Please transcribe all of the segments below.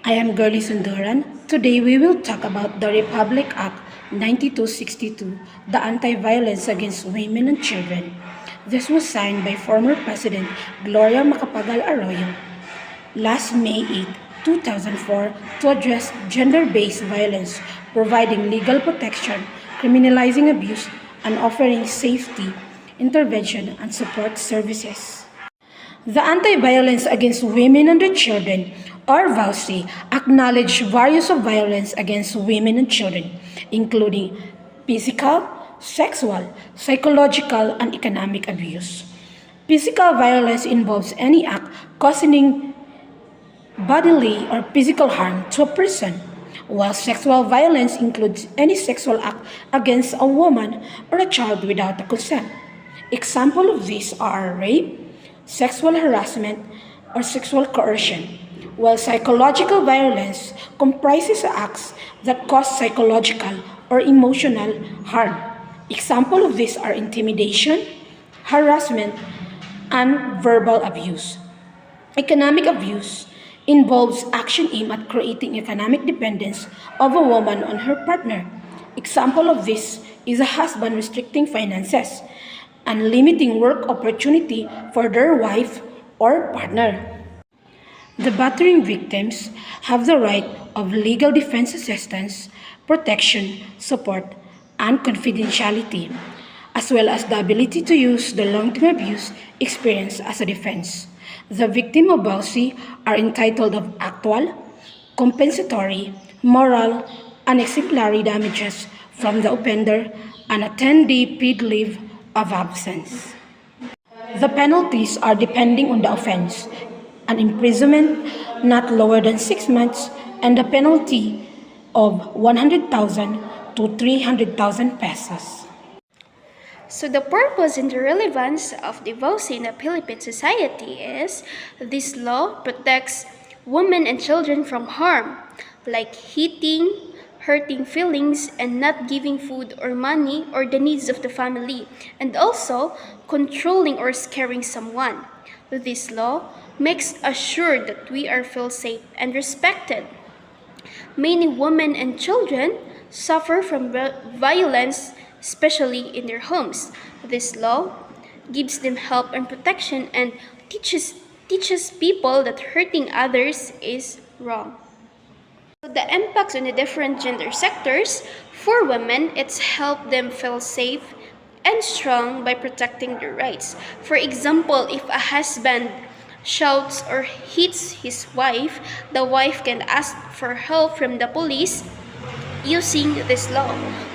I am Girlie Sunduran. Today we will talk about the Republic Act 9262, the Anti-Violence Against Women and Children. This was signed by former President Gloria Macapagal Arroyo last May 8, 2004 to address gender-based violence, providing legal protection, criminalizing abuse, and offering safety, intervention, and support services. The Anti-Violence Against Women and Children, or VAUSI, acknowledge various of violence against women and children, including physical, sexual, psychological, and economic abuse. Physical violence involves any act causing bodily or physical harm to a person, while sexual violence includes any sexual act against a woman or a child without a consent. Examples of these are rape, sexual harassment, or sexual coercion, while psychological violence comprises acts that cause psychological or emotional harm. Examples of these are intimidation, harassment, and verbal abuse. Economic abuse involves action aimed at creating economic dependence of a woman on her partner. Example of this is a husband restricting finances and limiting work opportunity for their wife or partner. The battering victims have the right of legal defense assistance, protection, support, and confidentiality, as well as the ability to use the long-term abuse experience as a defense. The victim of VAUSI are entitled of actual, compensatory, moral, and exemplary damages from the offender and a 10-day paid leave of absence. The penalties are depending on the offense: an imprisonment not lower than 6 months and a penalty of 100,000 to 300,000 pesos. So the purpose and the relevance of the VAUSI in the Philippine society is this law protects women and children from harm, like hitting, hurting feelings, and not giving food or money or the needs of the family, and also controlling or scaring someone. This law makes us sure that we are feel safe and respected. Many women and children suffer from violence, especially in their homes. This law gives them help and protection and teaches people that hurting others is wrong. The impacts on the different gender sectors: for women, it's helped them feel safe and strong by protecting their rights. For example, if a husband shouts or hits his wife, the wife can ask for help from the police using this law.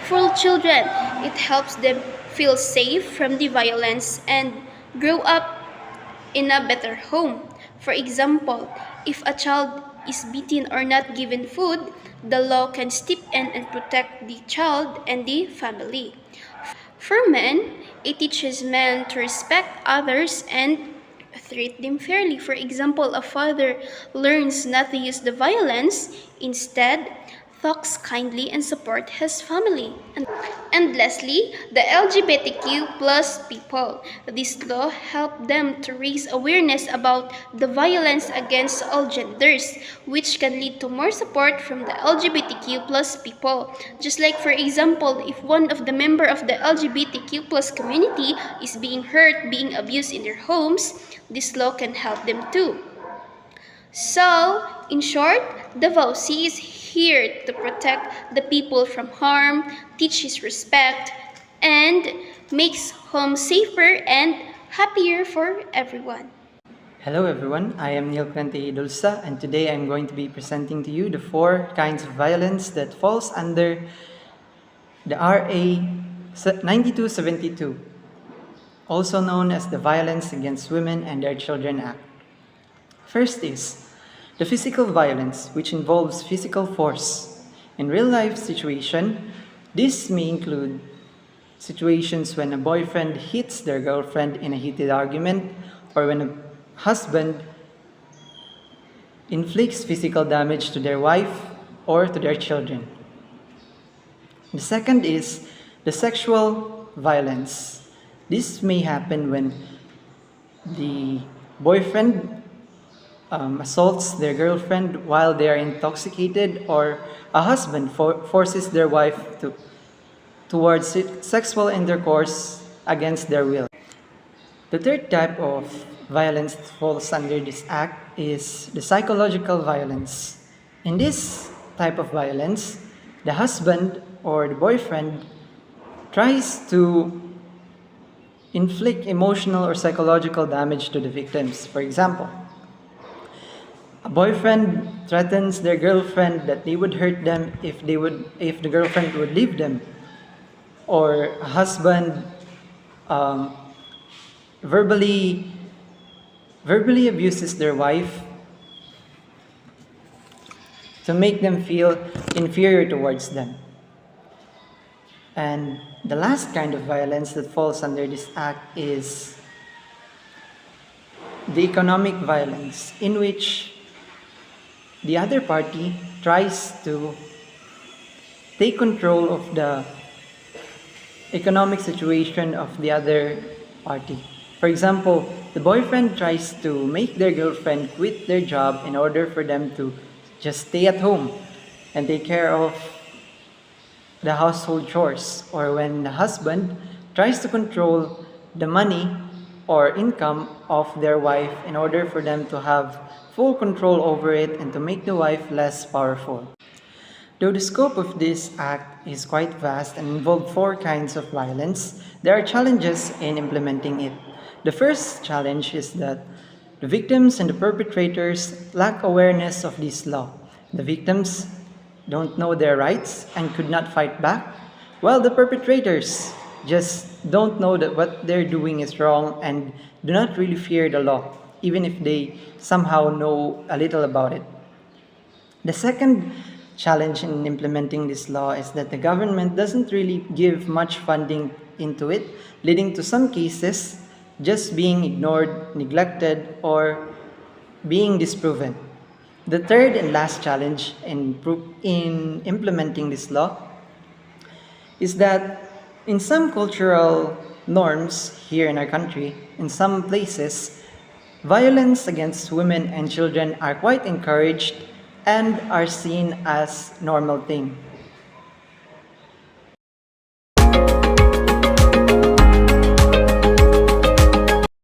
For children, it helps them feel safe from the violence and grow up in a better home. For example, if a child is beaten or not given food, the law can step in and protect the child and the family. For men, it teaches men to respect others and treat them fairly. For example, a father learns not to use the violence, instead talks kindly and support his family. And lastly, the LGBTQ plus people. This law helped them to raise awareness about the violence against all genders, which can lead to more support from the LGBTQ plus people. Just like, for example, if one of the member of the LGBTQ plus community is being hurt, being abused in their homes, this law can help them too. So, in short, the VAUSI is here to protect the people from harm, teaches respect, and makes home safer and happier for everyone. Hello everyone, I am Neil Quente Dulsa, and today I'm going to be presenting to you the 4 kinds of violence that falls under the RA 9272, also known as the Violence Against Women and Their Children Act. First is the physical violence, which involves physical force. In real-life situation, this may include situations when a boyfriend hits their girlfriend in a heated argument, or when a husband inflicts physical damage to their wife or to their children. The second is the sexual violence. This may happen when the boyfriend assaults their girlfriend while they are intoxicated, or a husband forces their wife towards sexual intercourse against their will. The third type of violence that falls under this act is the psychological violence. In this type of violence, the husband or the boyfriend tries to inflict emotional or psychological damage to the victims. For example, a boyfriend threatens their girlfriend that they would hurt them if the girlfriend would leave them, or a husband verbally abuses their wife to make them feel inferior towards them. And the last kind of violence that falls under this act is the economic violence, in which the other party tries to take control of the economic situation of the other party. For example, the boyfriend tries to make their girlfriend quit their job in order for them to just stay at home and take care of the household chores. Or when the husband tries to control the money or income of their wife in order for them to have full control over it and to make the wife less powerful. Though the scope of this act is quite vast and involves 4 kinds of violence, there are challenges in implementing it. The first challenge is that the victims and the perpetrators lack awareness of this law. The victims don't know their rights and could not fight back, while the perpetrators just don't know that what they're doing is wrong and do not really fear the law, even if they somehow know a little about it. The second challenge in implementing this law is that the government doesn't really give much funding into it, leading to some cases just being ignored, neglected, or being disproven. The third and last challenge in implementing this law is that in some cultural norms here in our country, in some places, violence against women and children are quite encouraged and are seen as normal thing.